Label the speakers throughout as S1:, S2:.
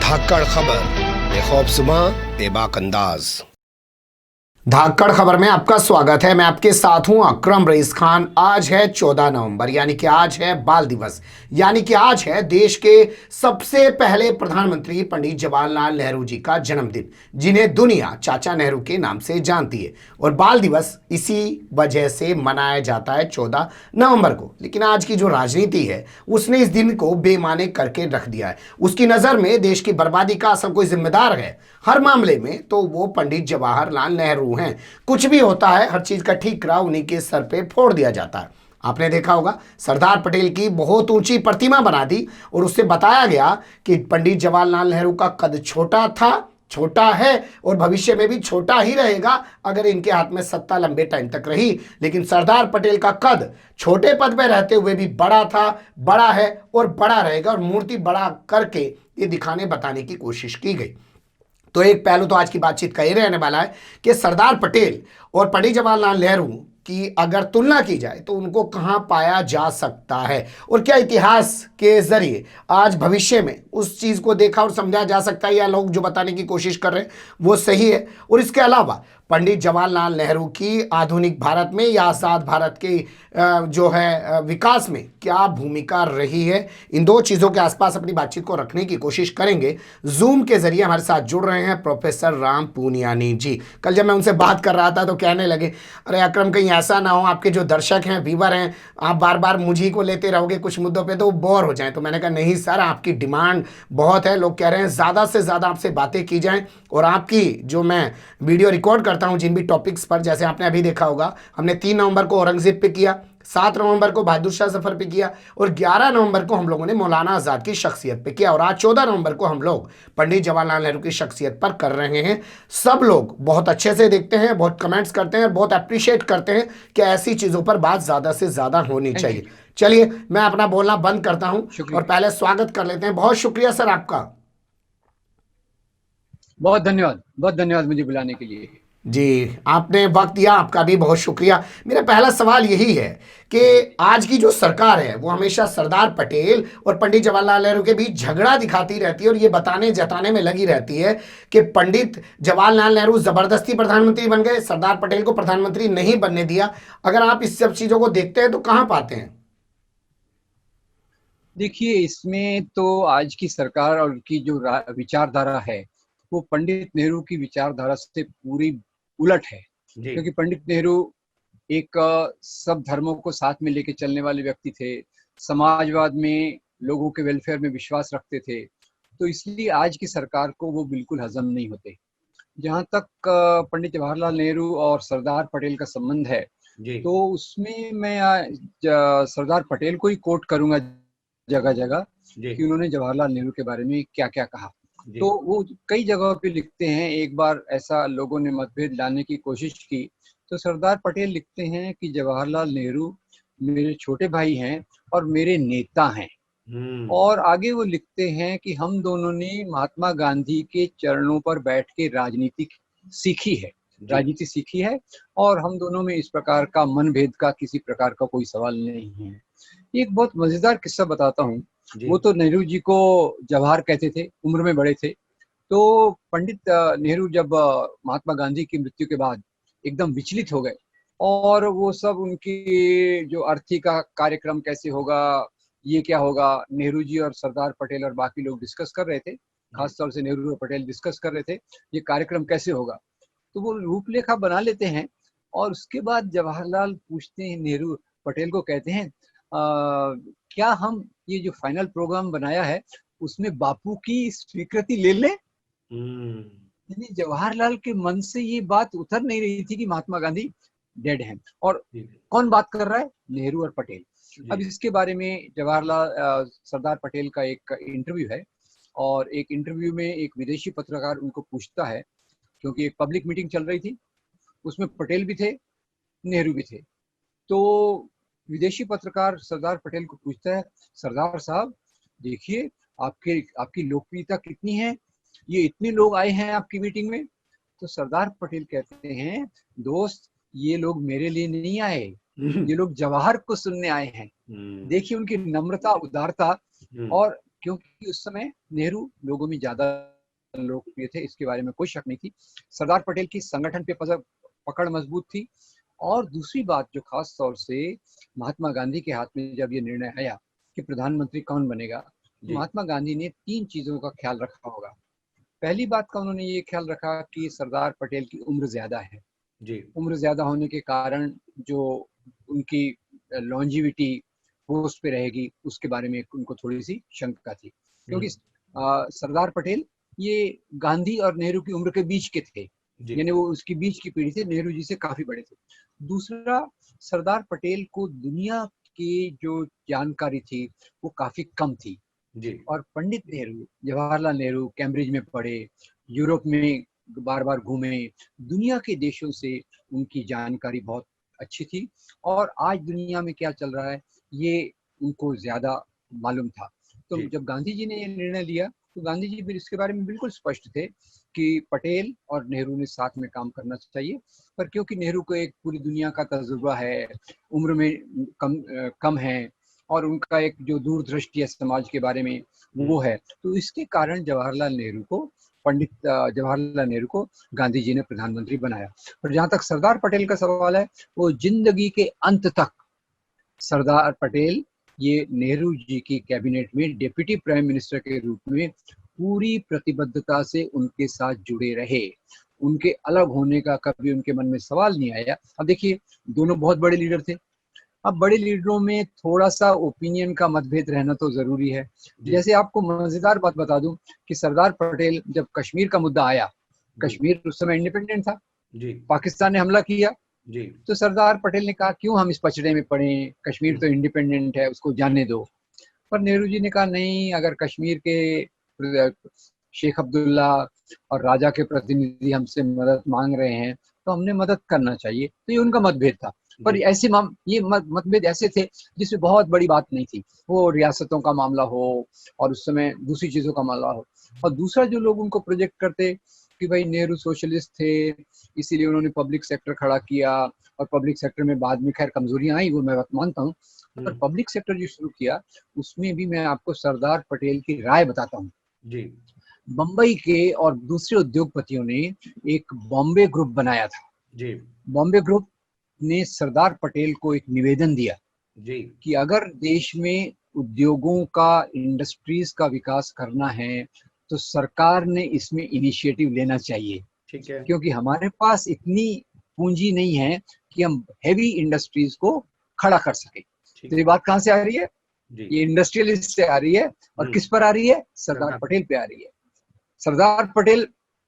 S1: धाकड़ खबर, बेखौफ बेबाक अंदाज।
S2: धाकड़ खबर में आपका स्वागत है। मैं आपके साथ हूं अकरम रईस खान। आज है 14 नवंबर, यानी कि आज है बाल दिवस, यानी कि आज है देश के सबसे पहले प्रधानमंत्री पंडित जवाहरलाल नेहरू जी का जन्मदिन, जिन्हें दुनिया चाचा नेहरू के नाम से जानती है। और बाल दिवस इसी वजह से मनाया जाता है 14 नवंबर को। लेकिन आज की जो राजनीति है उसने इस दिन को बेमाने करके रख दिया है। उसकी नज़र में देश की बर्बादी का असल कोई जिम्मेदार है हर मामले में तो वो पंडित जवाहरलाल नेहरू हैं। कुछ भी होता है, हर चीज का ठीकरा उन्हीं के सर पे फोड़ दिया जाता है। आपने देखा होगा, सरदार पटेल की बहुत ऊंची प्रतिमा बना दी और उससे बताया गया कि पंडित जवाहरलाल नेहरू का कद छोटा था, छोटा है और भविष्य में भी छोटा ही रहेगा अगर इनके हाथ में सत्ता लंबे टाइम तक रही। लेकिन सरदार पटेल का कद छोटे पद में रहते हुए भी बड़ा था, बड़ा है और बड़ा रहेगा। और मूर्ति बड़ा करके ये दिखाने बताने की कोशिश की गई। तो एक पहलू तो आज की बातचीत का ये रहने वाला है कि सरदार पटेल और पंडित जवाहरलाल नेहरू की अगर तुलना की जाए तो उनको कहां पाया जा सकता है और क्या इतिहास के जरिए आज भविष्य में उस चीज को देखा और समझा जा सकता है, या लोग जो बताने की कोशिश कर रहे हैं वो सही है। और इसके अलावा पंडित जवाहरलाल नेहरू की आधुनिक भारत में या आज़ाद भारत के जो है विकास में क्या भूमिका रही है, इन दो चीज़ों के आसपास अपनी बातचीत को रखने की कोशिश करेंगे। जूम के जरिए हमारे साथ जुड़ रहे हैं प्रोफेसर राम पूनियानी जी। कल जब मैं उनसे बात कर रहा था तो कहने लगे, अरे अकरम कहीं ऐसा ना हो आपके जो दर्शक हैं, व्यूवर हैं, आप बार बार मुझी को लेते रहोगे कुछ मुद्दों पर तो वो बोर हो जाएं। तो मैंने कहा नहीं सर, आपकी डिमांड बहुत है, लोग कह रहे हैं ज़्यादा से ज़्यादा आपसे बातें की जाएँ। और आपकी जो मैं वीडियो रिकॉर्ड करता हूं जिन भी टॉपिक्स पर, जैसे आपने अभी देखा होगा, हमने 3 नवंबर को औरंगजेब पे किया, 7 नवंबर को बहादुर शाह जफर पे किया और 11 नवंबर को हम लोगों ने मौलाना आज़ाद की शख्सियत पे किया। और आज 14 नवंबर को हम लोग पंडित जवाहरलाल नेहरू की शख्सियत पर कर रहे हैं। सब लोग बहुत अच्छे से देखते हैं, बहुत कमेंट्स करते हैं, बहुत अप्रिशिएट करते हैं कि ऐसी चीज़ों पर बात ज़्यादा से ज़्यादा होनी चाहिए। चलिए मैं अपना बोलना बंद करता हूँ और पहले स्वागत कर लेते हैं। बहुत शुक्रिया सर आपका।
S3: बहुत धन्यवाद मुझे बुलाने के लिए।
S2: जी, आपने वक्त दिया, आपका भी बहुत शुक्रिया। मेरा पहला सवाल यही है कि आज की जो सरकार है वो हमेशा सरदार पटेल और पंडित जवाहरलाल नेहरू के बीच झगड़ा दिखाती रहती है और ये बताने जताने में लगी रहती है कि पंडित जवाहरलाल नेहरू जबरदस्ती प्रधानमंत्री बन गए, सरदार पटेल को प्रधानमंत्री नहीं बनने दिया। अगर आप इस सब चीजों को देखते हैं तो कहाँ पाते हैं?
S3: देखिए, इसमें तो आज की सरकार और की जो विचारधारा है वो पंडित नेहरू की विचारधारा से पूरी उलट है। क्योंकि पंडित नेहरू एक सब धर्मों को साथ में लेके चलने वाले व्यक्ति थे, समाजवाद में, लोगों के वेलफेयर में विश्वास रखते थे। तो इसलिए आज की सरकार को वो बिल्कुल हजम नहीं होते। जहाँ तक पंडित जवाहरलाल नेहरू और सरदार पटेल का संबंध है तो उसमें मैं सरदार पटेल को ही कोट करूंगा जगह जगह कि उन्होंने जवाहरलाल नेहरू के बारे में क्या क्या कहा। तो वो कई जगहों पे लिखते हैं, एक बार ऐसा लोगों ने मतभेद लाने की कोशिश की तो सरदार पटेल लिखते हैं कि जवाहरलाल नेहरू मेरे छोटे भाई हैं और मेरे नेता हैं। और आगे वो लिखते हैं कि हम दोनों ने महात्मा गांधी के चरणों पर बैठ के राजनीति सीखी है और हम दोनों में इस प्रकार का मनभेद का किसी प्रकार का कोई सवाल नहीं है। एक बहुत मजेदार किस्सा बताता हूँ। वो तो नेहरू जी को जवाहर कहते थे, उम्र में बड़े थे। तो पंडित नेहरू जब महात्मा गांधी की मृत्यु के बाद एकदम विचलित हो गए और वो सब उनकी जो अर्थी का कार्यक्रम कैसे होगा, ये क्या होगा, नेहरू जी और सरदार पटेल और बाकी लोग डिस्कस कर रहे थे, खासतौर से नेहरू और पटेल डिस्कस कर रहे थे ये कार्यक्रम कैसे होगा। तो वो रूपरेखा बना लेते हैं और उसके बाद जवाहरलाल पूछते हैं, नेहरू पटेल को कहते हैं क्या हम ये जो फाइनल प्रोग्राम बनाया है उसमें बापू की स्वीकृति ले लें? यानी जवाहरलाल के मन से ये बात उतर नहीं रही थी कि महात्मा गांधी डेड हैं। और कौन बात कर रहा है? नेहरू और पटेल। अब इसके बारे में जवाहरलाल सरदार पटेल का एक इंटरव्यू है और एक इंटरव्यू में एक विदेशी पत्रकार उनको पूछता है, क्योंकि एक पब्लिक मीटिंग चल रही थी, उसमें पटेल भी थे, नेहरू भी थे। तो विदेशी पत्रकार सरदार पटेल को पूछता है, सरदार साहब देखिए आपकी लोकप्रियता कितनी है, ये इतने लोग आए हैं आपकी मीटिंग में। तो सरदार पटेल कहते हैं, दोस्त ये लोग मेरे लिए नहीं आए, ये लोग जवाहर को सुनने आए हैं। देखिए उनकी नम्रता, उदारता और क्योंकि उस समय नेहरू लोगों में ज्यादा लोकप्रिय थे, इसके बारे में कोई शक नहीं थी। सरदार पटेल की संगठन पे पकड़ मजबूत थी। और दूसरी बात जो खास तौर से महात्मा गांधी के हाथ में जब ये निर्णय आया कि प्रधानमंत्री कौन बनेगा, तो महात्मा गांधी ने 3 चीजों का ख्याल रखा होगा। पहली बात का उन्होंने ये ख्याल रखा कि सरदार पटेल की उम्र ज्यादा है। उम्र ज्यादा होने के कारण जो उनकी लॉन्जिविटी पोस्ट पे रहेगी, उसके बारे में उनको थोड़ी सी शंका थी, क्योंकि सरदार पटेल ये गांधी और नेहरू की उम्र के बीच के थे, यानी वो उसकी बीच की पीढ़ी थे, नेहरू जी से काफी बड़े थे। दूसरा, सरदार पटेल को दुनिया की जो जानकारी थी वो काफी कम थी। और पंडित नेहरू, जवाहरलाल नेहरू कैम्ब्रिज में पढ़े, यूरोप में बार बार घूमे, दुनिया के देशों से उनकी जानकारी बहुत अच्छी थी और आज दुनिया में क्या चल रहा है ये उनको ज्यादा मालूम था। तो जब गांधी जी ने ये निर्णय लिया तो गांधी जी भी इसके बारे में बिल्कुल स्पष्ट थे कि पटेल और नेहरू ने साथ में काम करना चाहिए। पर क्योंकि नेहरू को एक पूरी दुनिया का तजुर्बा है, उम्र में कम है और उनका एक जो दूरदृष्टि है समाज के बारे में वो है, तो इसके कारण पंडित जवाहरलाल नेहरू को गांधी जी ने प्रधानमंत्री बनाया। और जहां तक सरदार पटेल का सवाल है, वो जिंदगी के अंत तक सरदार पटेल ये नेहरू जी की कैबिनेट में डिप्टी प्राइम मिनिस्टर के रूप में पूरी प्रतिबद्धता से उनके साथ जुड़े रहे। उनके अलग होने का कभी उनके मन में सवाल नहीं आया। अब देखिए, दोनों बहुत बड़े लीडर थे। अब बड़े लीडरों में थोड़ा सा ओपिनियन का मतभेद रहना तो जरूरी है। जैसे आपको मजेदार बात बता दूं कि सरदार पटेल जब कश्मीर का मुद्दा आया, कश्मीर उस समय इंडिपेंडेंट था, पाकिस्तान ने हमला किया, तो सरदार पटेल ने कहा क्यों हम इस पचड़े में पड़े, कश्मीर तो इंडिपेंडेंट है, उसको जाने दो। पर नेहरू जी ने कहा नहीं, अगर कश्मीर के शेख अब्दुल्ला और राजा के प्रतिनिधि हमसे मदद मांग रहे हैं तो हमने मदद करना चाहिए। तो ये उनका मतभेद था। पर ऐसे ये मतभेद ऐसे थे जिसमें बहुत बड़ी बात नहीं थी, वो रियासतों का मामला हो और उस समय दूसरी चीजों का मामला हो। और दूसरा, जो लोग उनको प्रोजेक्ट करते कि भाई नेहरू सोशलिस्ट थे, इसीलिए उन्होंने पब्लिक सेक्टर खड़ा किया और पब्लिक सेक्टर में बाद में खैर कमजोरियां आई, वो मैं मानता हूँ, पर पब्लिक सेक्टर जो शुरू किया उसमें भी मैं आपको सरदार पटेल की राय बताता हूँ। बम्बई के और दूसरे उद्योगपतियों ने एक बॉम्बे ग्रुप बनाया था। बॉम्बे ग्रुप ने सरदार पटेल को एक निवेदन दिया कि अगर देश में उद्योगों का, इंडस्ट्रीज का विकास करना है तो सरकार ने इसमें इनिशिएटिव लेना चाहिए, क्योंकि हमारे पास इतनी पूंजी नहीं है कि हम हेवी इंडस्ट्रीज को खड़ा कर सके। तो ये बात कहाँ से आ रही है? ये इंडस्ट्रियलिस्ट से आ रही है। और किस पर आ रही है? सरदार पटेल पे आ रही है। सरदार पटेल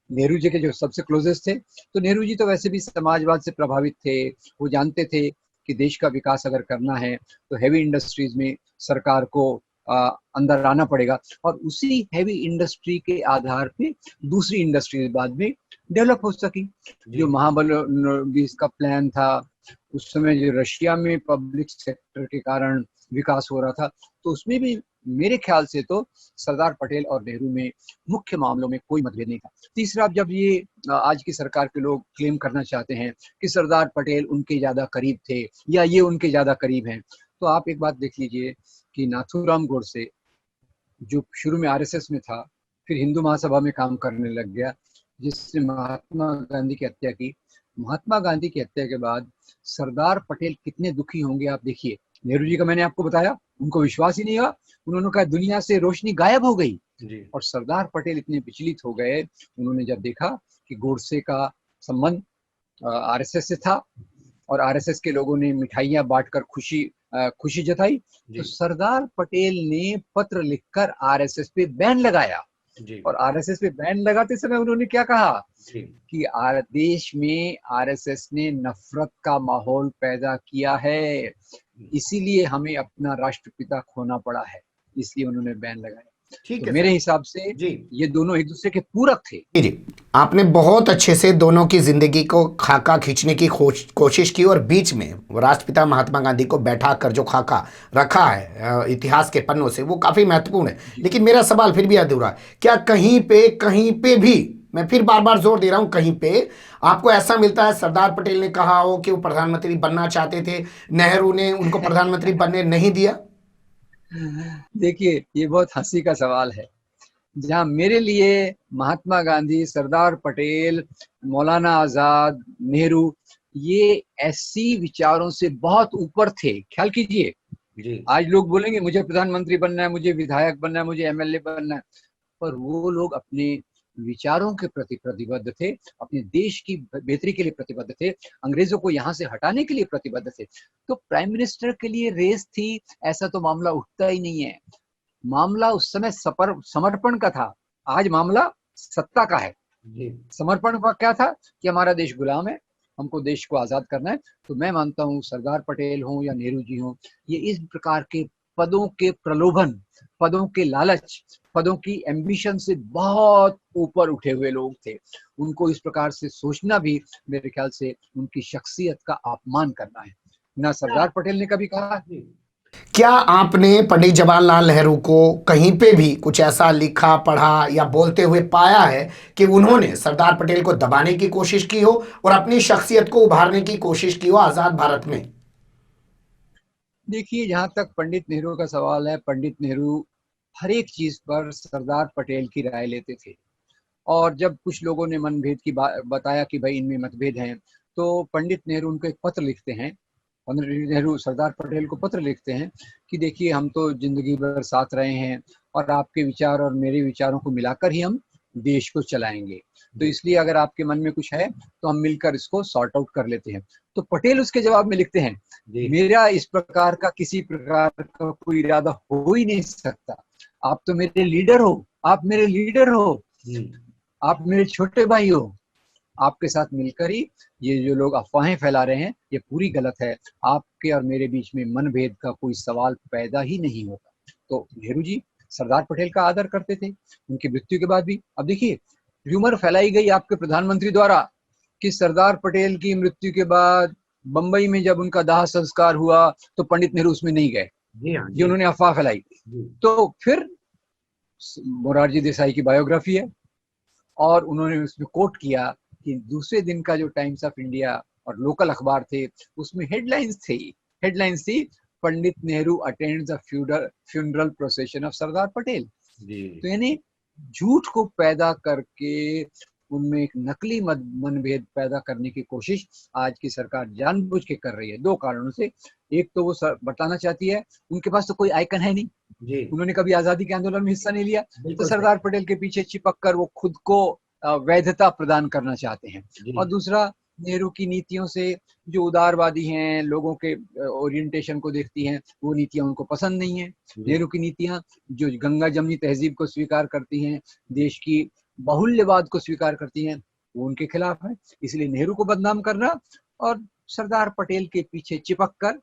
S3: नेहरू जी के जो सबसे क्लोजेस्ट थे, तो नेहरू जी तो वैसे भी समाजवाद से प्रभावित थे। वो जानते थे कि देश का विकास अगर करना है तो हेवी इंडस्ट्रीज में सरकार को अंदर आना पड़ेगा और उसी हेवी इंडस्ट्री के आधार पे दूसरी इंडस्ट्रीज बाद में डेवलप हो सकी। जो महाबल 20 का प्लान था, उस समय जो रशिया में पब्लिक सेक्टर के कारण विकास हो रहा था, तो उसमें भी मेरे ख्याल से तो सरदार पटेल और नेहरू में मुख्य मामलों में कोई मतभेद नहीं था। तीसरा, जब ये आज की सरकार के लोग क्लेम करना चाहते हैं कि सरदार पटेल उनके ज्यादा करीब थे या ये उनके ज्यादा करीब हैं, तो आप एक बात देख लीजिए कि नाथूराम गोडसे जो शुरू में आरएसएस में था, फिर हिंदू महासभा में काम करने लग गया, जिसने महात्मा गांधी की हत्या की। महात्मा गांधी की हत्या के बाद सरदार पटेल कितने दुखी होंगे आप देखिए। नेहरू जी का मैंने आपको बताया, उनको विश्वास ही नहीं हुआ, उन्होंने कहा दुनिया से रोशनी गायब हो गई। और सरदार पटेल इतने विचलित हो गए, उन्होंने जब देखा कि गोडसे का संबंध आरएसएस से था और आरएसएस के लोगों ने मिठाइयां बांटकर खुशी जताई, तो सरदार पटेल ने पत्र लिखकर आरएसएस पे बैन लगाया। और आरएसएस पे बैन लगाते समय उन्होंने क्या कहा कि देश में आरएसएस ने नफरत का माहौल पैदा किया है, इसीलिए हमें अपना राष्ट्रपिता खोना पड़ा है, इसलिए उन्होंने बैन लगाया। ठीक है, मेरे हिसाब से ये दोनों एक दूसरे के पूरक थे।
S2: जी, आपने बहुत अच्छे से दोनों की जिंदगी को खाका खींचने की कोशिश की और बीच में राष्ट्रपिता महात्मा गांधी को बैठा कर जो खाका रखा है इतिहास के पन्नों से, वो काफी महत्वपूर्ण है। लेकिन मेरा सवाल फिर भी अधूरा है, क्या कहीं पे भी, मैं फिर बार बार जोर दे रहा हूं, कहीं पे आपको ऐसा मिलता है सरदार पटेल ने कहा हो कि वो प्रधानमंत्री बनना चाहते थे, नेहरू ने उनको प्रधानमंत्री बनने नहीं दिया?
S3: देखिए, ये बहुत हंसी का सवाल है। जहाँ मेरे लिए महात्मा गांधी, सरदार पटेल, मौलाना आजाद, नेहरू, ये ऐसी विचारों से बहुत ऊपर थे। ख्याल कीजिए,
S2: जी
S3: आज लोग बोलेंगे मुझे प्रधानमंत्री बनना है, मुझे विधायक बनना है, मुझे एमएलए बनना है, पर वो लोग अपने विचारों के प्रति प्रतिबद्ध थे, अपने देश की बेहतरी के लिए प्रतिबद्ध थे, अंग्रेजों को यहाँ से हटाने के लिए प्रतिबद्ध थे। तो प्राइम मिनिस्टर के लिए रेस थी, ऐसा तो मामला उठता ही नहीं है। मामला उस समय समर्पण का था, आज मामला सत्ता का है।
S2: जी
S3: समर्पण का क्या था कि हमारा देश गुलाम है, हमको देश को आजाद करना है। तो मैं मानता हूँ सरदार पटेल हो या नेहरू जी हो, ये इस प्रकार के पदों के प्रलोभन, पदों के लालच, पदों की एम्बिशन से बहुत ऊपर उठे हुए लोग थे। उनको इस प्रकार से सोचना भी मेरे ख्याल से उनकी शख्सियत का अपमान करना है। ना सरदार पटेल ने कभी कहा।
S2: क्या आपने पंडित जवाहरलाल नेहरू को कहीं पे भी कुछ ऐसा लिखा, पढ़ा या बोलते हुए पाया है कि उन्होंने सरदार पटेल को दबाने की कोशिश की हो और अपनी शख्सियत को उभारने की कोशिश की हो आजाद भारत में?
S3: देखिए, जहां तक पंडित नेहरू का सवाल है, पंडित नेहरू हर एक चीज पर सरदार पटेल की राय लेते थे। और जब कुछ लोगों ने मनभेद की बताया कि भाई इनमें मतभेद हैं, तो पंडित नेहरू उनको एक पत्र लिखते हैं। पंडित नेहरू सरदार पटेल को पत्र लिखते हैं कि देखिए, हम तो जिंदगी भर साथ रहे हैं और आपके विचार और मेरे विचारों को मिलाकर ही हम देश को चलाएंगे। तो इसलिए अगर आपके मन में कुछ है तो हम मिलकर इसको सॉर्ट आउट कर लेते हैं। तो पटेल उसके जवाब में लिखते हैं, मेरा इस प्रकार का किसी प्रकार का कोई इरादा हो ही नहीं सकता। आप तो मेरे लीडर हो, आप मेरे लीडर हो, आप मेरे छोटे भाई हो। आपके साथ मिलकर ही ये जो लोग अफवाहें फैला रहे हैं, ये पूरी गलत है। आपके और मेरे बीच में मनभेद का कोई सवाल पैदा ही नहीं होता। तो नेहरू जी सरदार पटेल का आदर करते थे, उनकी मृत्यु के बाद भी। अब देखिए, र्यूमर फैलाई गई आपके प्रधानमंत्री द्वारा कि सरदार पटेल की मृत्यु के बाद बंबई में जब उनका दाह संस्कार हुआ तो पंडित नेहरू उसमें नहीं गए। ये उन्होंने अफवाह फैलाई। तो फिर मोरारजी देसाई की बायोग्राफी है और उन्होंने उसमें कोट किया कि दूसरे दिन का जो टाइम्स ऑफ इंडिया और लोकल अखबार थे, उसमें हेडलाइंस थी Pandit Nehru attend the funeral procession of Sardar Patel. तो यानी झूठ को पैदा करके उनमें एक नकली मनभेद पैदा करने की कोशिश आज की सरकार जानबूझ के कर रही है, दो कारणों से। एक तो वो बताना चाहती है उनके पास तो कोई आइकन है नहीं, उन्होंने कभी आजादी के आंदोलन में हिस्सा नहीं लिया, तो सरदार पटेल के पीछे चिपक कर वो खुद को वैधता प्रदान करना चाहते हैं। और दूसरा, नेहरू की नीतियों से जो उदारवादी हैं, लोगों के ओरिएंटेशन को देखती हैं, वो नीतियां उनको पसंद नहीं है। नेहरू की नीतियां जो गंगा जमनी तहजीब को स्वीकार करती हैं, देश की बाहुल्यवाद को स्वीकार करती हैं, वो उनके खिलाफ है। इसलिए नेहरू को बदनाम करना और सरदार पटेल के पीछे चिपक कर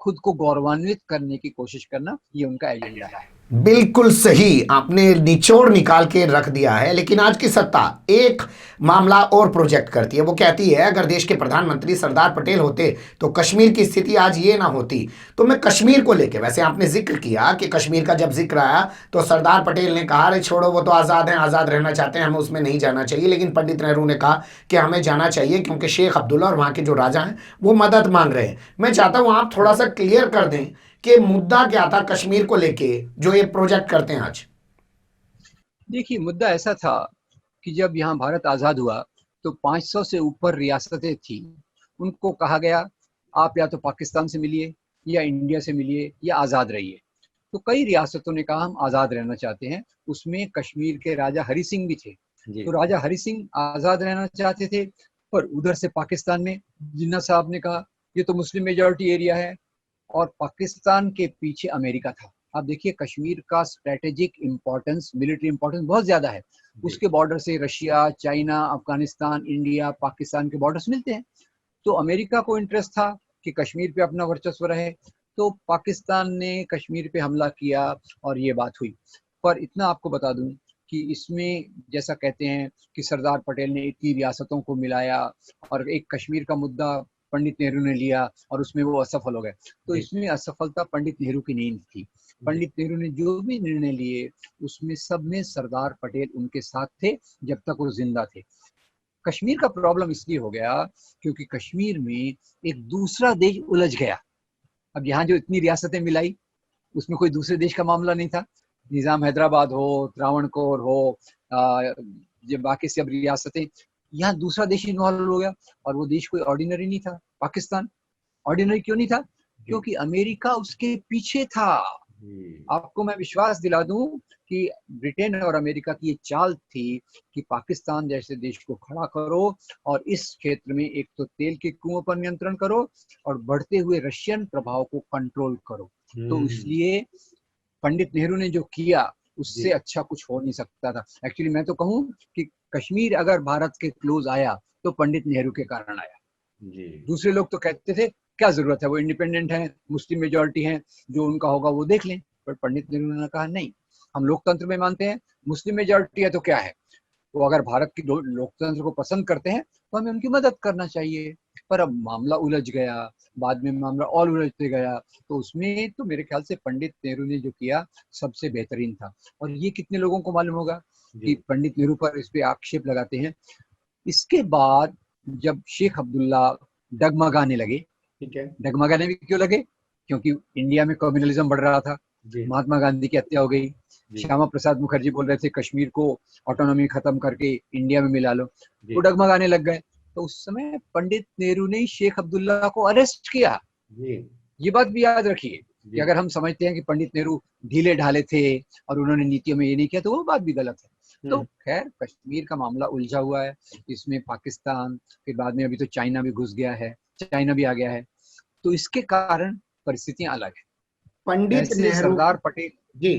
S3: खुद को गौरवान्वित करने की कोशिश करना, ये उनका एजेंडा है।
S2: बिल्कुल सही, आपने निचोड़ निकाल के रख दिया है। लेकिन आज की सत्ता एक मामला और प्रोजेक्ट करती है। वो कहती है अगर देश के प्रधानमंत्री सरदार पटेल होते तो कश्मीर की स्थिति आज ये ना होती। तो मैं कश्मीर को लेके, वैसे आपने जिक्र किया कि कश्मीर का जब जिक्र आया तो सरदार पटेल ने कहा अरे छोड़ो, वो तो आज़ाद हैं, आज़ाद रहना चाहते हैं, हमें उसमें नहीं जाना चाहिए। लेकिन पंडित नेहरू ने कहा कि हमें जाना चाहिए क्योंकि शेख अब्दुल्ला और वहाँ के जो राजा हैं वो मदद मांग रहे हैं। मैं चाहता हूँ आप थोड़ा सा क्लियर कर दें कि मुद्दा क्या था कश्मीर को लेके जो ये प्रोजेक्ट करते हैं आज।
S3: देखिए, मुद्दा ऐसा था कि जब यहाँ भारत आजाद हुआ तो 500 से ऊपर रियासतें थी। उनको कहा गया आप या तो पाकिस्तान से मिलिए या इंडिया से मिलिए या आजाद रहिए। तो कई रियासतों ने कहा हम आजाद रहना चाहते हैं। उसमें कश्मीर के राजा हरि सिंह भी थे। तो राजा हरि सिंह आजाद रहना चाहते थे, पर उधर से पाकिस्तान में जिन्ना साहब ने कहा ये तो मुस्लिम मेजॉरिटी एरिया है, और पाकिस्तान के पीछे अमेरिका था। आप देखिए, कश्मीर का स्ट्रेटेजिक इंपॉर्टेंस, मिलिट्री इंपॉर्टेंस बहुत ज्यादा है। उसके बॉर्डर से Russia, China, Afghanistan, India, Pakistan के बॉर्डर्स मिलते हैं। तो अमेरिका को इंटरेस्ट था कि कश्मीर पे अपना वर्चस्व रहे, तो पाकिस्तान ने कश्मीर पे हमला किया और ये बात हुई। पर इतना आपको बता दूं कि इसमें जैसा कहते हैं कि सरदार पटेल ने इतनी रियासतों को मिलाया और एक कश्मीर का मुद्दा पंडित नेहरू ने लिया और उसमें वो असफल हो गए। तो इसमें असफलता पंडित नेहरू की नहीं थी। पंडित नेहरू ने जो भी निर्णय लिए उसमें सब में सरदार पटेल उनके साथ थे जब तक वो जिंदा थे। कश्मीर का प्रॉब्लम इसलिए हो गया क्योंकि कश्मीर में एक दूसरा देश उलझ गया। अब यहाँ जो इतनी रियासतें मिलाई उसमें कोई दूसरे देश का मामला नहीं था। निजाम हैदराबाद हो, त्रावणकोर हो, ये बाकी सब रियासतें, यहाँ दूसरा देश इन्वॉल्व हो गया। और वो देश कोई ऑर्डिनरी नहीं था, पाकिस्तान। ऑर्डिनरी क्यों नहीं था? क्योंकि अमेरिका उसके पीछे था। आपको मैं विश्वास दिला दूं कि ब्रिटेन और अमेरिका की ये चाल थी कि पाकिस्तान जैसे देश को खड़ा करो और इस क्षेत्र में एक तो तेल के कुओं पर नियंत्रण करो और बढ़ते हुए रशियन प्रभाव को कंट्रोल करो। तो इसलिए पंडित नेहरू ने जो किया उससे अच्छा कुछ हो नहीं सकता था। एक्चुअली मैं तो कहूँ कि कश्मीर अगर भारत के क्लोज आया तो पंडित नेहरू के कारण आया। दूसरे लोग तो कहते थे क्या जरूरत है, वो इंडिपेंडेंट है, मुस्लिम मेजोरिटी है, जो उनका होगा वो देख लें। पर पंडित नेहरू ने कहा नहीं, हम लोकतंत्र में मानते हैं, मुस्लिम मेजोरिटी है तो क्या है, वो अगर भारत की लोकतंत्र को पसंद करते हैं तो हमें उनकी मदद करना चाहिए। पर अब मामला उलझ गया, बाद में मामला और उलझते गया। तो उसमें तो मेरे ख्याल से पंडित नेहरू ने जो किया सबसे बेहतरीन था। और ये कितने लोगों को मालूम होगा कि पंडित नेहरू पर इस पे आक्षेप लगाते हैं। इसके बाद जब शेख अब्दुल्ला डगमगाने लगे,
S2: ठीक है,
S3: डगमगाने भी क्यों लगे? क्योंकि इंडिया में कम्युनलिज्म बढ़ रहा था, महात्मा गांधी की हत्या हो गई, श्यामा प्रसाद मुखर्जी बोल रहे थे कश्मीर को ऑटोनॉमी खत्म करके इंडिया में मिला लो, वो डगमगाने लग गए। तो उस समय पंडित नेहरू ने शेख अब्दुल्ला को अरेस्ट किया। ये बात भी याद रखिए कि अगर हम समझते हैं कि पंडित नेहरू ढीले ढाले थे और उन्होंने नीतियों में ये नहीं किया तो वो बात भी गलत है। तो खैर कश्मीर का मामला उलझा हुआ है, इसमें पाकिस्तान, फिर बाद में अभी तो चाइना भी घुस गया है, चाइना भी आ गया है। तो इसके कारण परिस्थितियां अलग है।
S2: पंडित नेहरू,
S3: सरदार पटेल
S2: जी,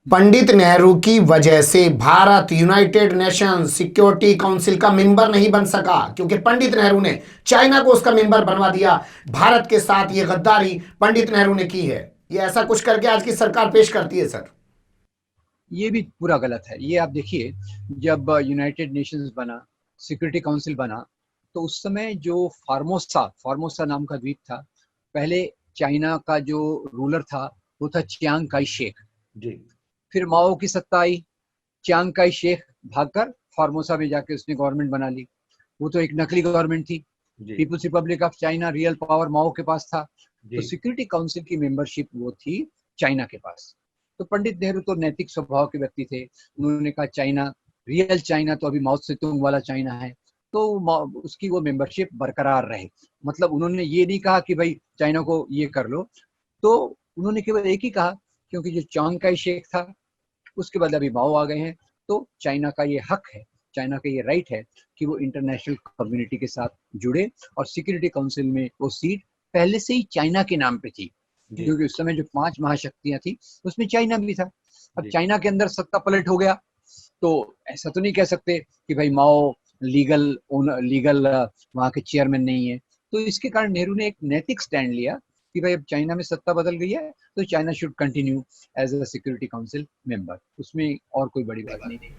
S2: पंडित नेहरू की वजह से Bharat United Nations security council का मेंबर नहीं बन सका, क्योंकि पंडित नेहरू ने चाइना को उसका मेंबर बनवा दिया। भारत के साथ ये गद्दारी पंडित नेहरू ने की है, ये ऐसा कुछ करके आज की सरकार पेश करती है। सर
S3: ये भी पूरा गलत है। ये आप देखिए, जब यूनाइटेड नेशंस बना, सिक्योरिटी काउंसिल बना, तो उस समय जो फार्मोसा नाम का द्वीप था, पहले चाइना का जो रूलर था वो था चियांग काई शेक। फिर माओ की सत्ता आई, चियांग काई शेक भागकर फार्मोसा में जाके उसने गवर्नमेंट बना ली। वो तो एक नकली गवर्नमेंट थी। People's Republic of China, real power Mao के पास था। तो सिक्योरिटी काउंसिल की मेंबरशिप वो थी चाइना के पास। तो पंडित नेहरू तो नैतिक स्वभाव के व्यक्ति थे। उन्होंने कहा चाइना, रियल चाइना तो अभी माओ सेतुंग वाला चाइना है, तो उसकी वो मेंबरशिप बरकरार रहे। मतलब उन्होंने ये नहीं कहा कि भाई चाइना को ये कर लो, तो उन्होंने केवल एक ही कहा, क्योंकि जो चियांग काई शेक था उसके बाद अभी माओ आ गए हैं, तो चाइना का ये हक है, चाइना का ये राइट है कि वो इंटरनेशनल कम्युनिटी के साथ जुड़े। और सिक्योरिटी काउंसिल में वो सीट पहले से ही चाइना के नाम पे थी, क्योंकि उस समय जो 5 महाशक्तियां थी उसमें चाइना भी था। अब चाइना के अंदर सत्ता पलट हो गया, तो ऐसा तो नहीं कह सकते कि भाई माओ लीगल वहाँ के चेयरमैन नहीं है। तो इसके कारण नेहरू ने एक नैतिक स्टैंड लिया कि भाई अब चाइना में सत्ता बदल गई है तो China should continue as a security council member. उसमें और कोई बड़ी बात नहीं थी।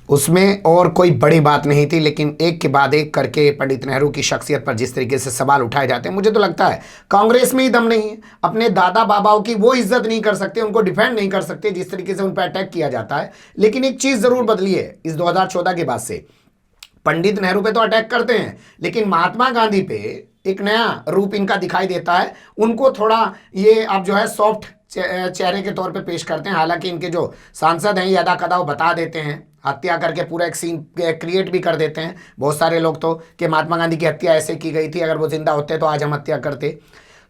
S2: उसमें और कोई बड़ी बात नहीं थी, लेकिन एक के बाद एक करके पंडित नेहरू की शख्सियत पर जिस तरीके से सवाल उठाए जाते हैं, मुझे तो लगता है कांग्रेस में ही दम नहीं है। अपने दादा बाबाओं की वो इज्जत नहीं कर सकते, उनको डिफेंड नहीं कर सकते जिस तरीके से उन पर अटैक किया जाता है। लेकिन एक चीज़ ज़रूर बदली है इस 2014 के बाद से। पंडित नेहरू पे तो अटैक करते हैं, लेकिन महात्मा गांधी पे एक नया रूप इनका दिखाई देता है। उनको थोड़ा ये अब जो है सॉफ्ट चेहरे के तौर पे पेश करते हैं। हालांकि इनके जो सांसद हैं ये अदा कदा वो बता देते हैं, हत्या करके पूरा एक सीन क्रिएट भी कर देते हैं बहुत सारे लोग तो, कि महात्मा गांधी की हत्या ऐसे की गई थी, अगर वो जिंदा होते तो आज हम हत्या करते।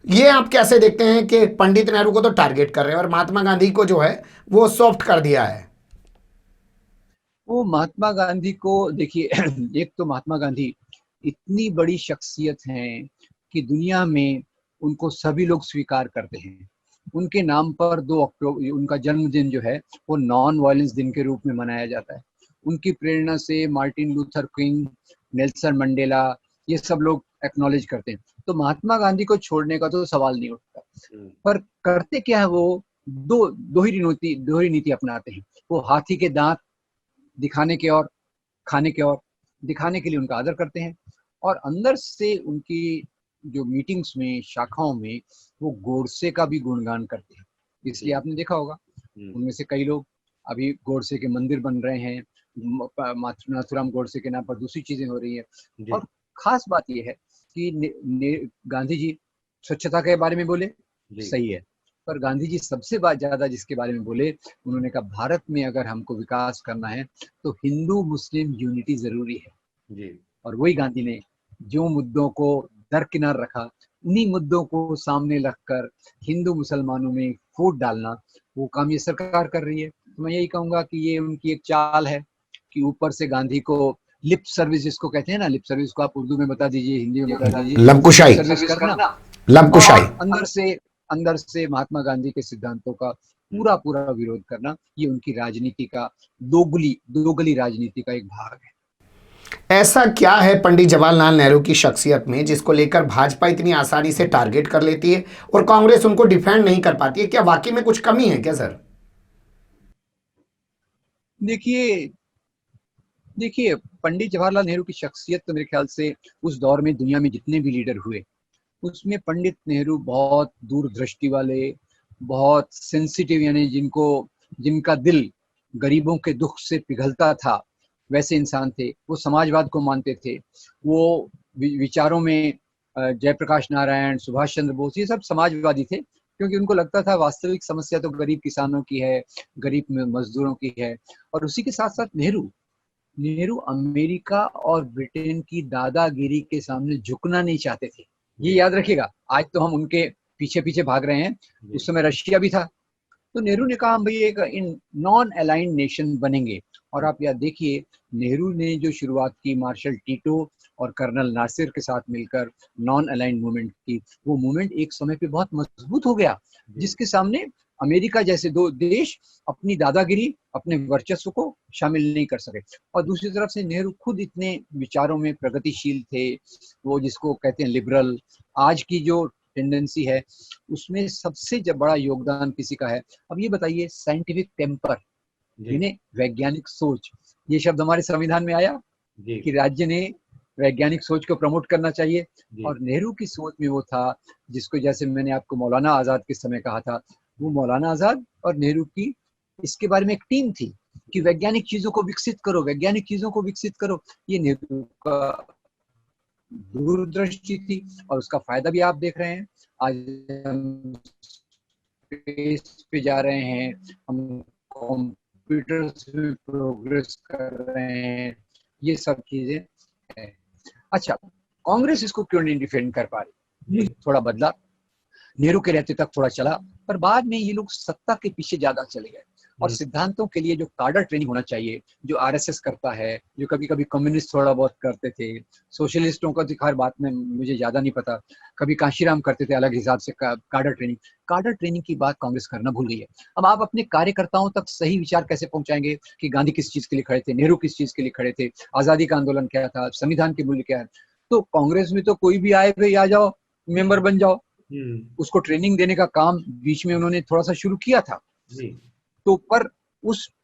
S2: ये आप कैसे देखते हैं कि पंडित नेहरू को तो टारगेट कर रहे हैं और महात्मा गांधी को जो है वो सॉफ्ट कर दिया है?
S3: वो महात्मा गांधी को देखिए, एक तो महात्मा गांधी इतनी बड़ी शख्सियत हैं कि दुनिया में उनको सभी लोग स्वीकार करते हैं। उनके नाम पर 2 अक्टूबर उनका जन्मदिन जो है वो नॉन वायलेंस दिन के रूप में मनाया जाता है। उनकी प्रेरणा से Martin Luther king, Nelson Mandela, ये सब लोग एक्नॉलेज करते हैं। तो महात्मा गांधी को छोड़ने का तो सवाल नहीं उठता। पर करते क्या है, वो दोहरी नीति अपनाते हैं। वो हाथी के दांत दिखाने के और खाने के और दिखाने के लिए उनका आदर करते हैं, और अंदर से उनकी जो मीटिंग्स में, शाखाओं में, वो गोडसे का भी गुणगान करते हैं। इसलिए आपने देखा होगा उनमें से कई लोग अभी गोडसे के मंदिर बन रहे हैं, नाथुराम गोडसे के नाम पर दूसरी चीजें हो रही है। और खास बात यह है कि गांधी जी स्वच्छता के बारे में बोले, सही है, पर गांधी जी सबसे ज्यादा जिसके बारे में बोले, उन्होंने कहा भारत में अगर हमको विकास करना है तो हिंदू मुस्लिम यूनिटी जरूरी है।
S2: जी।
S3: और वही गांधी ने जो मुद्दों को दरकिनार रखा, उन्हीं मुद्दों को सामने रखकर हिंदू मुसलमानों में फूट डालना, वो काम ये सरकार कर रही है। तो मैं यही कहूंगा कि ये उनकी एक चाल है कि ऊपर से गांधी को लिप सर्विस, जिसको कहते हैं ना, लिप सर्विस को आप उर्दू में बता दीजिए, हिंदी में बता दीजिए,
S2: लंबकुशाई।
S3: लिप सर्विस करना,
S2: लंबकुशाई।
S3: और अंदर से महात्मा गांधी के सिद्धांतों का पूरा पूरा विरोध करना, ये उनकी राजनीति का दोगली राजनीति का एक भाग है।
S2: ऐसा क्या है पंडित जवाहरलाल नेहरू की शख्सियत में जिसको लेकर भाजपा इतनी आसानी से टारगेट कर लेती है और कांग्रेस उनको डिफेंड नहीं कर पाती है? क्या वाकई में कुछ कमी है क्या सर?
S3: देखिए पंडित जवाहरलाल नेहरू की शख्सियत तो मेरे ख्याल से उस दौर में दुनिया में जितने भी लीडर हुए, उसमें पंडित नेहरू बहुत दूरदृष्टि वाले, बहुत सेंसिटिव, यानी जिनका दिल गरीबों के दुख से पिघलता था, वैसे इंसान थे। वो समाजवाद को मानते थे, वो विचारों में जयप्रकाश नारायण, सुभाष चंद्र बोस, ये सब समाजवादी थे, क्योंकि उनको लगता था वास्तविक समस्या तो गरीब किसानों की है, गरीब मजदूरों की है। और उसी के साथ साथ नेहरू अमेरिका और ब्रिटेन की दादागिरी के सामने झुकना नहीं चाहते थे। ये याद रखिएगा, आज तो हम उनके पीछे पीछे भाग रहे हैं, उस समय रशिया भी था। तो नेहरू ने कहा हम भाई एक इन नॉन अलाइंड नेशन बनेंगे। और आप याद देखिए, नेहरू ने जो शुरुआत की मार्शल टीटो और कर्नल नासिर के साथ मिलकर नॉन अलाइंड मूवमेंट की, वो मूवमेंट एक समय पे बहुत मजबूत हो गया, जिसके सामने अमेरिका जैसे दो देश अपनी दादागिरी, अपने वर्चस्व को शामिल नहीं कर सके। और दूसरी तरफ से नेहरू खुद इतने विचारों में प्रगतिशील थे, वो जिसको कहते हैं लिबरल। आज की जो टेंडेंसी है उसमें सबसे बड़ा योगदान किसी का है? अब ये बताइए, साइंटिफिक टेम्पर, यानी वैज्ञानिक सोच, ये शब्द हमारे संविधान में आया कि राज्य ने वैज्ञानिक सोच को प्रमोट करना चाहिए। और नेहरू की सोच में वो था जिसको, जैसे मैंने आपको मौलाना आजाद के समय कहा था, वो मौलाना आजाद और नेहरू की इसके बारे में एक टीम थी कि वैज्ञानिक चीजों को विकसित करो, वैज्ञानिक चीजों को विकसित करो। ये नेहरू का दूरदृष्टि थी, और उसका फायदा भी आप देख रहे हैं। आज हम स्पेस पे जा रहे हैं, हम कंप्यूटर में प्रोग्रेस कर रहे हैं, ये सब चीजें हैं। अच्छा, कांग्रेस इसको क्यों नहीं डिफेंड कर पा रही? थोड़ा बदला, नेहरू के रहते तक थोड़ा चला, पर बाद में ये लोग सत्ता के पीछे ज्यादा चले गए। और सिद्धांतों के लिए जो कार्डर ट्रेनिंग होना चाहिए, जो आरएसएस करता है, जो कभी कभी कम्युनिस्ट थोड़ा बहुत करते थे, सोशलिस्टों का हर बात में मुझे ज्यादा नहीं पता, कभी कांशीराम करते थे अलग हिसाब से कार्डर ट्रेनिंग की बात कांग्रेस करना भूल गई है। अब आप अपने कार्यकर्ताओं तक सही विचार कैसे पहुंचाएंगे कि गांधी किस चीज के लिए खड़े थे, नेहरू किस चीज के लिए खड़े थे, आजादी का आंदोलन क्या था, संविधान के मूल्य क्या है? तो कांग्रेस में तो कोई भी आए, भाई आ जाओ, मेंबर बन जाओ। उसको ट्रेनिंग देने का काम बीच में उन्होंने थोड़ा सा शुरू किया था। तो पर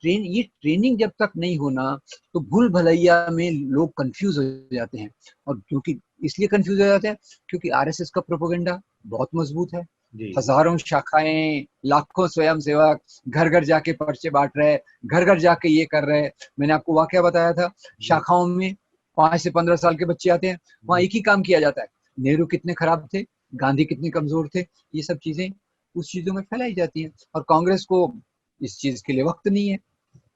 S3: ये ट्रेनिंग जब तक नहीं होना, तो भूल भलैया में लोग कंफ्यूज हो जाते हैं। और क्योंकि इसलिए कंफ्यूज हो जाते हैं क्योंकि आरएसएस का प्रोपेगेंडा बहुत मजबूत है, हजारों शाखाएं, लाखों स्वयंसेवक घर घर जाके पर्चे बांट रहे, घर घर जाके ये कर रहे। मैंने आपको वाकया बताया था, शाखाओं में 5 से 15 साल के बच्चे आते हैं, वहां एक ही काम किया जाता है, नेहरू कितने खराब थे, गांधी कितने कमजोर थे, ये सब चीजें उस चीजों में फैलाई जाती हैं। और कांग्रेस को इस चीज के लिए वक्त नहीं है।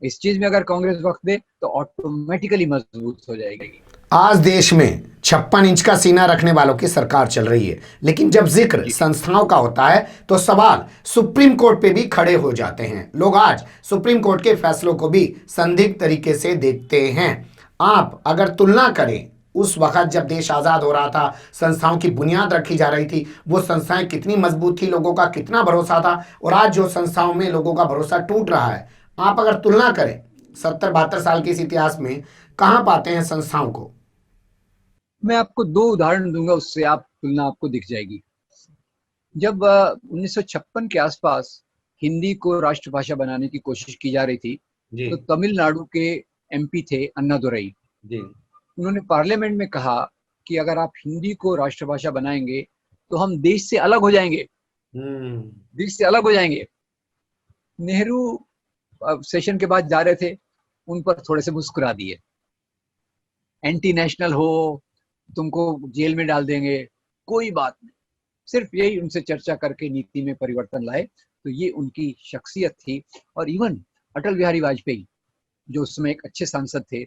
S3: इस चीज में अगर कांग्रेस वक्त दे तो ऑटोमेटिकली मजबूत हो जाएगी।
S2: आज देश में 56 इंच का सीना रखने वालों की सरकार चल रही है, लेकिन जब जिक्र संस्थाओं का होता है तो सवाल सुप्रीम कोर्ट पे भी खड़े हो जाते हैं। लोग आज सुप्रीम कोर्ट के फैसलों को भी संदिग्ध तरीके से देखते हैं। आप अगर तुलना करें उस वक्त जब देश आजाद हो रहा था, संस्थाओं की बुनियाद रखी जा रही थी, वो संस्थाएं कितनी मजबूत थी, लोगों का कितना भरोसा था, और आज जो संस्थाओं में लोगों का भरोसा टूट रहा है, आप अगर तुलना करें 70-72 साल के इस इतिहास में, कहां पाते हैं संस्थाओं को?
S3: मैं आपको 2 उदाहरण दूंगा, उससे आप तुलना आपको दिख जाएगी। जब 1956 के आसपास हिंदी को राष्ट्रभाषा बनाने की कोशिश की जा रही थी, तो तमिलनाडु के एमपी थे अन्नादुरई, उन्होंने पार्लियामेंट में कहा कि अगर आप हिंदी को राष्ट्रभाषा बनाएंगे तो हम देश से अलग हो जाएंगे, देश से अलग हो जाएंगे। नेहरू सेशन के बाद जा रहे थे, उन पर थोड़े से मुस्कुरा दिए, एंटी नेशनल हो, तुमको जेल में डाल देंगे, कोई बात नहीं, सिर्फ यही उनसे चर्चा करके नीति में परिवर्तन लाए। तो ये उनकी शख्सियत थी। और इवन अटल बिहारी वाजपेयी जो उस समय एक अच्छे सांसद थे,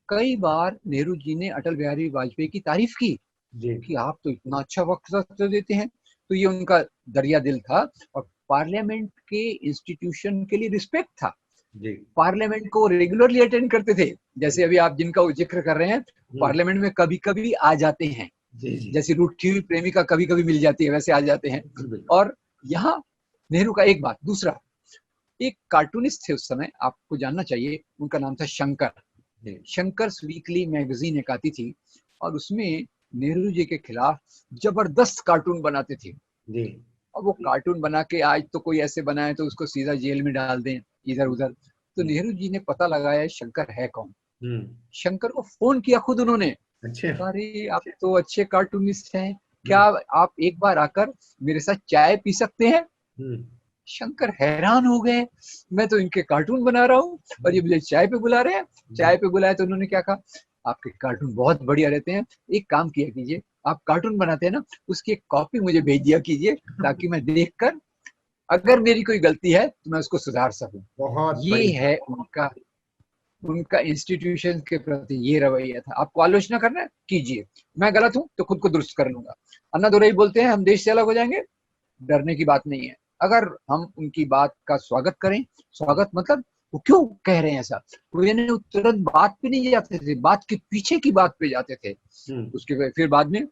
S3: कई बार नेहरू जी ने अटल बिहारी वाजपेयी की तारीफ की कि आप तो इतना अच्छा वक्तव्य देते हैं। तो ये उनका दरिया दिल था और पार्लियामेंट के इंस्टीट्यूशन के लिए रिस्पेक्ट था। पार्लियामेंट को रेगुलरली अटेंड करते थे, जैसे अभी आप जिनका जिक्र कर रहे हैं, पार्लियामेंट में कभी कभी आ जाते हैं, जैसे रूठी हुई प्रेमिका कभी कभी मिल जाती है, वैसे आ जाते हैं। और यहाँ नेहरू का एक बात। दूसरा, एक कार्टूनिस्ट थे उस समय, आपको जानना चाहिए, उनका नाम था शंकर। शंकर्स वीकली मैगजीन एक आती थी और उसमें नेहरू जी के खिलाफ जबरदस्त कार्टून बनाते थे। और वो कार्टून बना के आज तो कोई ऐसे बनाए तो उसको सीधा जेल में डाल दें इधर उधर। तो नेहरू जी ने पता लगाया शंकर है कौन। शंकर को फोन किया खुद उन्होंने। अरे आप तो अच्छे कार्टूनिस्ट हैं, क्या आप एक बार आकर मेरे साथ चाय पी सकते हैं? शंकर हैरान हो गए, मैं तो इनके कार्टून बना रहा हूँ और ये मुझे चाय पे बुला रहे हैं। चाय पे बुलाया तो उन्होंने क्या कहा, आपके कार्टून बहुत बढ़िया रहते हैं, एक काम किया कीजिए, आप कार्टून बनाते हैं ना, उसकी एक कॉपी मुझे भेज दिया कीजिए ताकि मैं देखकर अगर मेरी कोई गलती है तो मैं उसको सुधार सकूं। ये है उनका उनका इंस्टीट्यूशन के प्रति ये रवैया था। आपको आलोचना करना है कीजिए, मैं गलत हूं तो खुद को दुरुस्त कर लूंगा। अन्ना दुरई बोलते हैं हम देश से अलग हो जाएंगे, डरने की बात नहीं है। अगर हम उनकी बात का स्वागत करें, स्वागत मतलब वो क्यों कह रहे हैं ऐसा, वो यानी तुरंत बात पे नहीं जाते थे, बात के पीछे की बात पे जाते थे। उसके फिर बाद में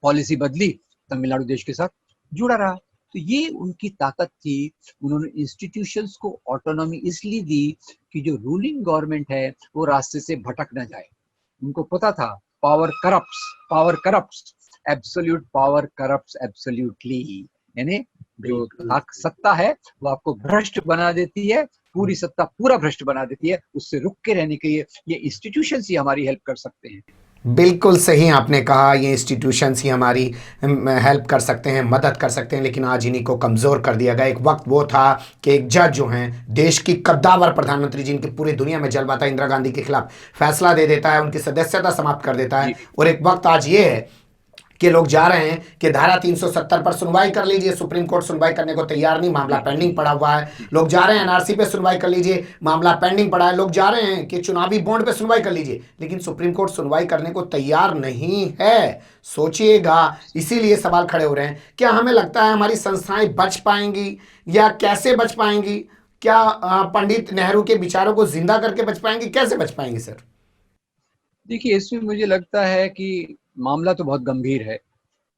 S3: पॉलिसी बदली, तमिलनाडु देश के साथ जुड़ा रहा। तो ये उनकी ताकत थी। उन्होंने इंस्टीट्यूशंस को ऑटोनॉमी इसलिए दी कि जो रूलिंग गवर्नमेंट है वो रास्ते से भटक ना जाए। उनको पता था power corrupts, absolute power corrupts absolutely, यानी जो सत्ता है वो आपको भ्रष्ट बना देती है, पूरी सत्ता पूरा भ्रष्ट बना देती है। उससे रुक के रहने के लिए ये इंस्टीट्यूशंस ही हमारी हेल्प कर सकते हैं।
S2: बिल्कुल सही आपने कहा, ये इंस्टीट्यूशंस ही हमारी हेल्प कर सकते हैं, मदद कर सकते हैं, लेकिन आज इन्हीं को कमज़ोर कर दिया गया। एक वक्त वो था कि एक जज जो हैं, देश की कद्दावर प्रधानमंत्री जिनकी पूरी दुनिया में जलवा था, इंदिरा गांधी के खिलाफ फैसला दे देता है, उनकी सदस्यता समाप्त कर देता है। और एक वक्त आज ये है कि लोग जा रहे हैं कि धारा 370 पर सुनवाई कर लीजिए, सुप्रीम कोर्ट सुनवाई करने को तैयार नहीं, मामला पेंडिंग पड़ा हुआ है। लोग जा रहे हैं एनआरसी पे सुनवाई कर लीजिए, मामला पेंडिंग पड़ा है। लोग जा रहे हैं कि चुनावी बॉन्ड पे सुनवाई कर लीजिए, लेकिन सुप्रीम कोर्ट सुनवाई करने को तैयार नहीं है। सोचिएगा, इसीलिए सवाल खड़े हो रहे हैं, क्या हमें लगता है हमारी संस्थाएं बच पाएंगी या कैसे बच पाएंगी? क्या पंडित नेहरू के विचारों को जिंदा करके बच पाएंगी, कैसे बच पाएंगी सर?
S3: देखिए, इसमें मुझे लगता है कि मामला तो बहुत गंभीर है,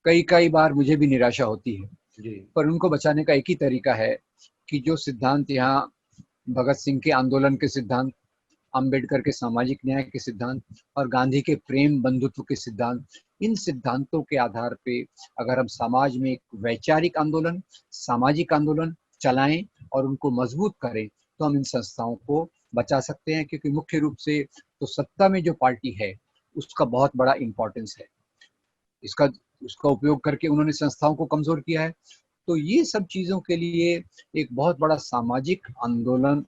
S3: कई बार मुझे भी निराशा होती है जी। पर उनको बचाने का एक ही तरीका है कि जो सिद्धांत यहाँ भगत सिंह के आंदोलन के सिद्धांत, अंबेडकर के सामाजिक न्याय के सिद्धांत और गांधी के प्रेम बंधुत्व के सिद्धांत, इन सिद्धांतों के आधार पे अगर हम समाज में एक वैचारिक आंदोलन, सामाजिक आंदोलन चलाएं और उनको मजबूत करें तो हम इन संस्थाओं को बचा सकते हैं। क्योंकि मुख्य रूप से तो सत्ता में जो पार्टी है उसका बहुत बड़ा इम्पोर्टेंस है, उसका उपयोग करके उन्होंने संस्थाओं को कमजोर किया है। तो ये सब चीजों के लिए एक बहुत बड़ा सामाजिक आंदोलन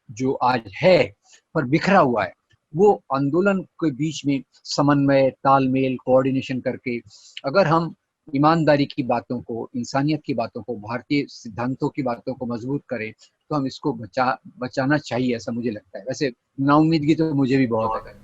S3: जो आज है पर बिखरा हुआ है, वो आंदोलन के बीच में समन्वय, तालमेल, कोऑर्डिनेशन करके अगर हम ईमानदारी की बातों को, इंसानियत की बातों को, भारतीय सिद्धांतों की बातों को मजबूत करें तो हम इसको बचाना चाहिए, ऐसा मुझे लगता है। वैसे नाउम्मीदगी तो मुझे भी बहुत है।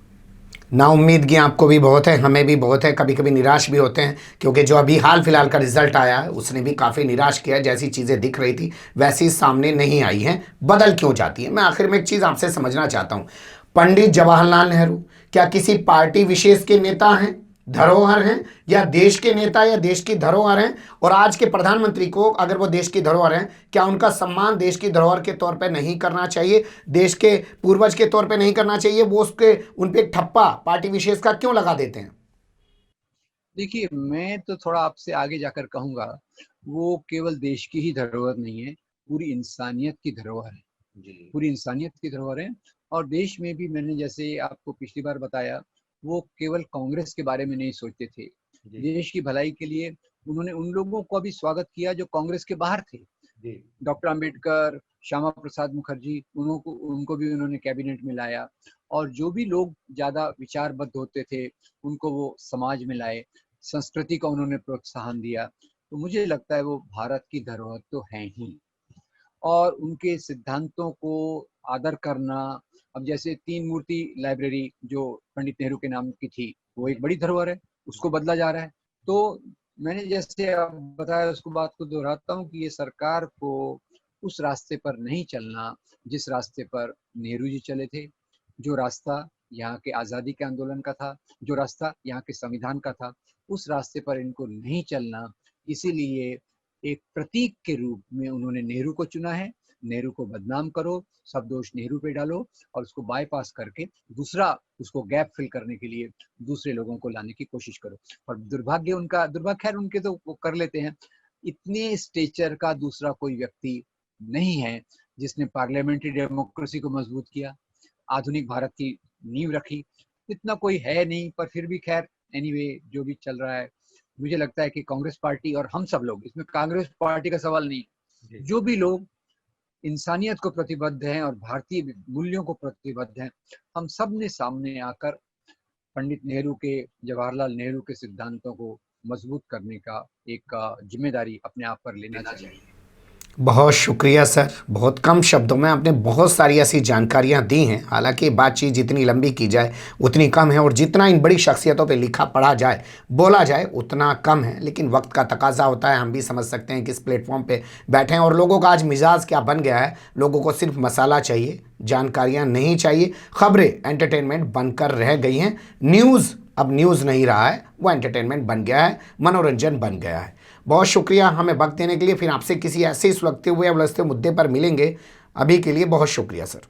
S2: नाउम्मीदगी आपको भी बहुत है, हमें भी बहुत है, कभी कभी निराश भी होते हैं, क्योंकि जो अभी हाल फिलहाल का रिजल्ट आया है उसने भी काफ़ी निराश किया। जैसी चीज़ें दिख रही थी वैसी सामने नहीं आई हैं, बदल क्यों जाती है। मैं आखिर में एक चीज़ आपसे समझना चाहता हूँ, पंडित जवाहरलाल नेहरू क्या किसी पार्टी विशेष के नेता हैं, धरोहर हैं, या देश के नेता या देश की धरोहर हैं? और आज के प्रधानमंत्री को अगर वो देश की धरोहर हैं, क्या उनका सम्मान देश की धरोहर के तौर पे नहीं करना चाहिए, देश के पूर्वज के तौर पे नहीं करना चाहिए? वो उसके उन पे ठप्पा पार्टी विशेष का क्यों लगा देते हैं?
S3: देखिए, मैं तो थोड़ा आपसे आगे जाकर कहूंगा, वो केवल देश की ही धरोहर नहीं है, पूरी इंसानियत की धरोहर है जी। पूरी इंसानियत की धरोहर है। और देश में भी मैंने जैसे आपको पिछली बार बताया, वो केवल कांग्रेस के बारे में नहीं सोचते थे, देश की भलाई के लिए उन्होंने उन लोगों को भी स्वागत किया जो कांग्रेस के बाहर थे। डॉक्टर अंबेडकर, श्यामा प्रसाद मुखर्जी, उनको भी उन्होंने कैबिनेट में लाया। और जो भी लोग ज्यादा विचारबद्ध होते थे उनको वो समाज में लाए, संस्कृति का उन्होंने प्रोत्साहन दिया। तो मुझे लगता है वो भारत की धरोहर तो है ही, और उनके सिद्धांतों को आदर करना। अब जैसे तीन मूर्ति लाइब्रेरी जो पंडित नेहरू के नाम की थी, वो एक बड़ी धरोहर है, उसको बदला जा रहा है। तो मैंने जैसे अब बताया, उसको बात को दोहराता हूँ कि ये सरकार को उस रास्ते पर नहीं चलना जिस रास्ते पर नेहरू जी चले थे। जो रास्ता यहाँ के आज़ादी के आंदोलन का था, जो रास्ता यहाँ के संविधान का था, उस रास्ते पर इनको नहीं चलना। इसीलिए एक प्रतीक के रूप में उन्होंने नेहरू को चुना है। नेहरू को बदनाम करो, सब दोष नेहरू पे डालो, और उसको बाईपास करके दूसरा, उसको गैप फिल करने के लिए दूसरे लोगों को लाने की कोशिश करो। और दुर्भाग्य खैर उनके तो वो कर लेते हैं। इतने स्टेचर का दूसरा कोई व्यक्ति नहीं है जिसने पार्लियामेंट्री डेमोक्रेसी को मजबूत किया, आधुनिक भारत की नींव रखी। इतना कोई है नहीं, पर फिर भी खैर एनीवे जो भी चल रहा है, मुझे लगता है कि कांग्रेस पार्टी और हम सब लोग, इसमें कांग्रेस पार्टी का सवाल नहीं, जो भी लोग इंसानियत को प्रतिबद्ध हैं और भारतीय मूल्यों को प्रतिबद्ध हैं, हम सब ने सामने आकर पंडित नेहरू के, जवाहरलाल नेहरू के सिद्धांतों को मजबूत करने का एक जिम्मेदारी अपने आप पर लेना चाहिए।
S2: बहुत शुक्रिया सर, बहुत कम शब्दों में आपने बहुत सारी ऐसी जानकारियां दी हैं। हालांकि बातचीत जितनी लंबी की जाए उतनी कम है, और जितना इन बड़ी शख्सियतों पे लिखा पढ़ा जाए, बोला जाए, उतना कम है। लेकिन वक्त का तकाजा होता है, हम भी समझ सकते हैं कि इस प्लेटफॉर्म पे बैठे हैं, और लोगों का आज मिजाज क्या बन गया है। लोगों को सिर्फ मसाला चाहिए, जानकारियाँ नहीं चाहिए। खबरें एंटरटेनमेंट बनकर रह गई हैं। न्यूज़ अब न्यूज़ नहीं रहा है, वो एंटरटेनमेंट बन गया है, मनोरंजन बन गया है। बहुत शुक्रिया हमें वक्त देने के लिए। फिर आपसे किसी ऐसे ही सुलगते हुए या उलझते मुद्दे पर मिलेंगे। अभी के लिए बहुत शुक्रिया सर।